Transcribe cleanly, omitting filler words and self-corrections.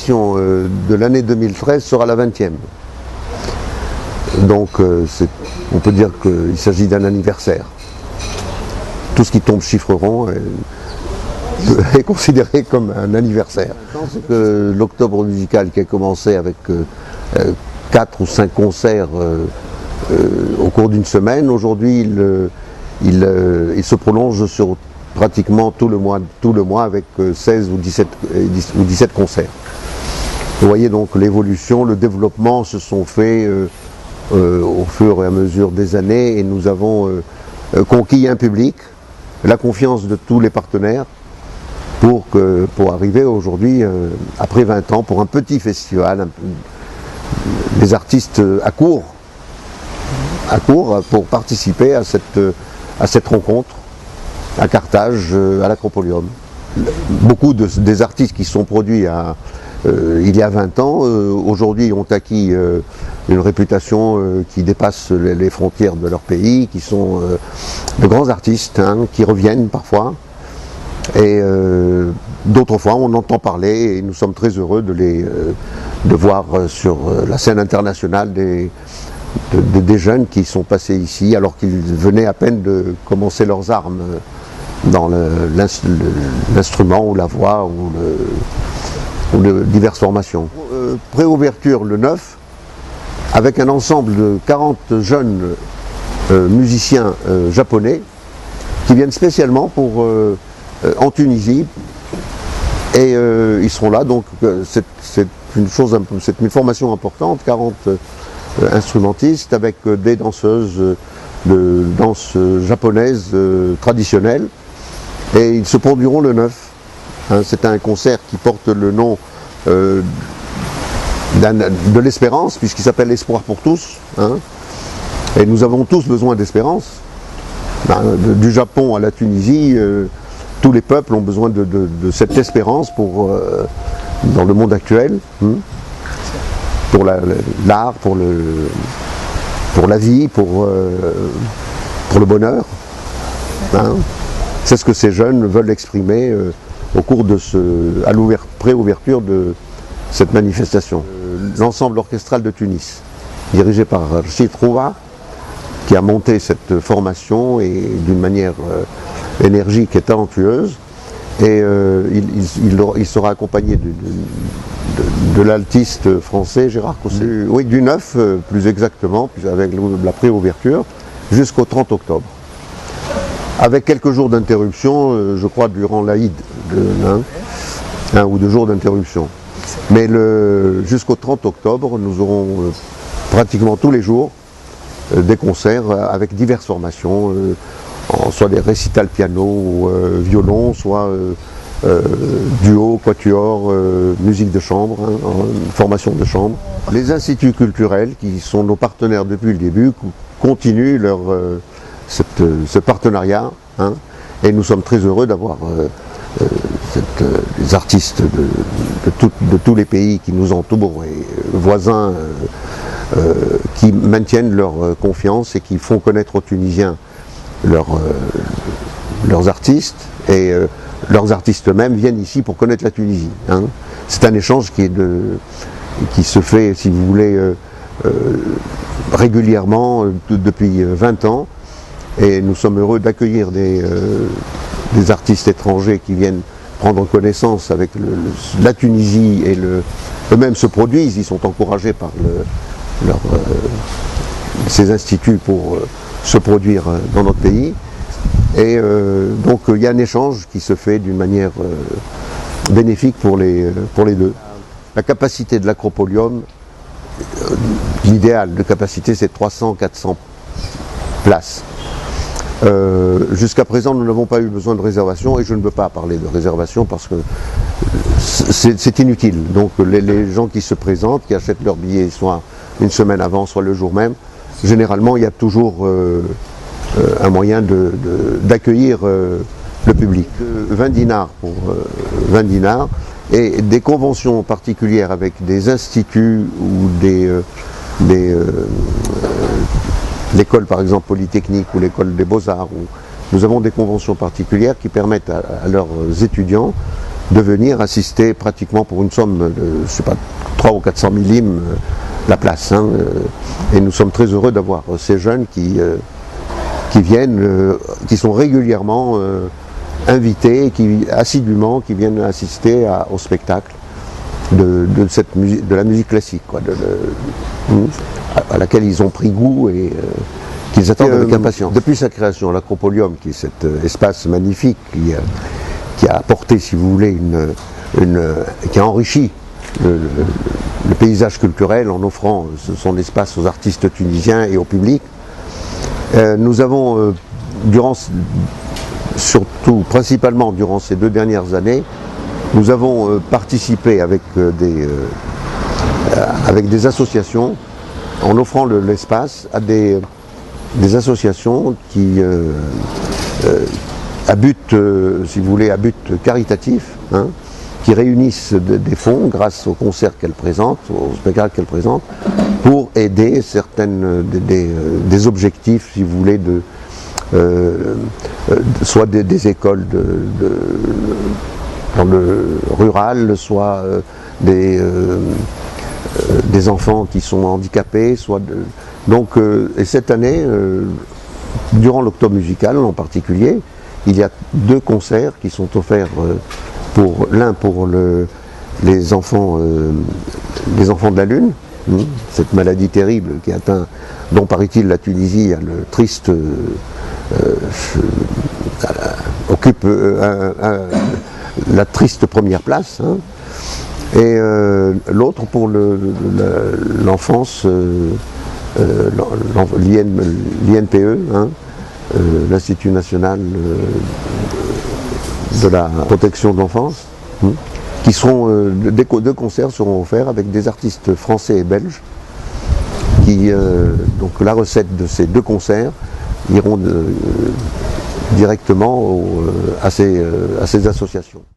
édition de l'année 2013 sera la 20e. Donc on peut dire qu'il s'agit d'un anniversaire. Tout ce qui tombe chiffre rond est considéré comme un anniversaire. L'octobre musical qui a commencé avec 4 ou 5 concerts au cours d'une semaine, aujourd'hui il se prolonge sur pratiquement tout le mois avec 16 ou 17 concerts. Vous voyez donc l'évolution, le développement se sont faits au fur et à mesure des années et nous avons conquis un public, la confiance de tous les partenaires pour arriver aujourd'hui, après 20 ans, pour un petit festival, des artistes à court pour participer à cette rencontre à Carthage, à l'Acropolium. Beaucoup des artistes qui sont produits il y a 20 ans, aujourd'hui ont acquis une réputation qui dépasse les frontières de leur pays, qui sont de grands artistes, qui reviennent parfois. Et d'autres fois, on entend parler et nous sommes très heureux de voir sur la scène internationale des jeunes qui sont passés ici alors qu'ils venaient à peine de commencer leurs armes dans l'instrument ou la voix ou diverses formations. Préouverture le 9, avec un ensemble de 40 jeunes musiciens japonais qui viennent spécialement en Tunisie et ils seront là, donc c'est une formation importante, 40 instrumentistes avec des danseuses de danse japonaise traditionnelle et ils se produiront le 9. C'est un concert qui porte le nom de l'espérance puisqu'il s'appelle Espoir pour tous, et nous avons tous besoin d'espérance. Du Japon à la Tunisie, tous les peuples ont besoin de cette espérance dans le monde actuel, pour l'art, pour la vie, pour le bonheur. C'est ce que ces jeunes veulent exprimer au cours à préouverture de cette manifestation. L'ensemble orchestral de Tunis, dirigé par Rachid Rouha, qui a monté cette formation et d'une manière énergique et talentueuse. Et il sera accompagné de l'altiste français Gérard Cosset. Oui, du 9 plus exactement, avec la préouverture, jusqu'au 30 octobre. Avec quelques jours d'interruption, je crois, durant l'Aïd, un ou 2 jours d'interruption. Mais jusqu'au 30 octobre, nous aurons pratiquement tous les jours des concerts avec diverses formations, soit des récitals piano, violon, soit duo, quatuor, musique de chambre, formation de chambre. Les instituts culturels, qui sont nos partenaires depuis le début, continuent ce partenariat, et nous sommes très heureux d'avoir des artistes de tous les pays qui nous entourent et voisins qui maintiennent leur confiance et qui font connaître aux Tunisiens leurs artistes, et leurs artistes eux-mêmes viennent ici pour connaître la Tunisie. C'est un échange qui se fait, si vous voulez, régulièrement depuis 20 ans, et nous sommes heureux d'accueillir des artistes étrangers qui viennent prendre connaissance avec la Tunisie, et eux-mêmes se produisent, ils sont encouragés par ces instituts pour se produire dans notre pays. Et donc il y a un échange qui se fait d'une manière bénéfique pour les deux. La capacité de l'Acropolium, l'idéal de capacité, c'est 300-400 places. Jusqu'à présent, nous n'avons pas eu besoin de réservation, et je ne veux pas parler de réservation parce que c'est inutile. Donc les gens qui se présentent, qui achètent leur billet soit une semaine avant, soit le jour même, généralement il y a toujours un moyen d'accueillir le public. 20 dinars pour 20 dinars, et des conventions particulières avec des instituts ou l'école par exemple polytechnique ou l'école des beaux-arts. Nous avons des conventions particulières qui permettent à leurs étudiants de venir assister pratiquement pour une somme de, je sais pas, 300 ou 400 millimes la place. Hein, et nous sommes très heureux d'avoir ces jeunes qui viennent, qui sont régulièrement invités, assidûment, qui viennent assister au spectacle de la musique classique, quoi, à laquelle ils ont pris goût et qu'ils attendent avec impatience. Depuis sa création, l'Acropolium, qui est cet espace magnifique qui a apporté, si vous voulez, qui a enrichi le paysage culturel en offrant son espace aux artistes tunisiens et au public. Nous avons, principalement durant ces 2 dernières années, nous avons participé avec des associations, en offrant l'espace à des associations qui à but, si vous voulez, à but caritatif, hein, qui réunissent des fonds grâce aux concerts qu'elles présentent, aux spectacles qu'elles présentent, pour aider des objectifs, si vous voulez, soit des écoles dans le rural, soit des enfants qui sont handicapés, et cette année, durant l'Octobre musical en particulier, il y a 2 concerts qui sont offerts, l'un pour les enfants de la Lune, cette maladie terrible qui atteint, dont paraît-il la Tunisie a le triste occupe la triste première place, hein, et l'autre pour l'enfance, l'INPE, hein, l'Institut national de la protection de l'enfance, qui seront, 2 concerts seront offerts avec des artistes français et belges, donc la recette de ces 2 concerts iront directement à ces associations.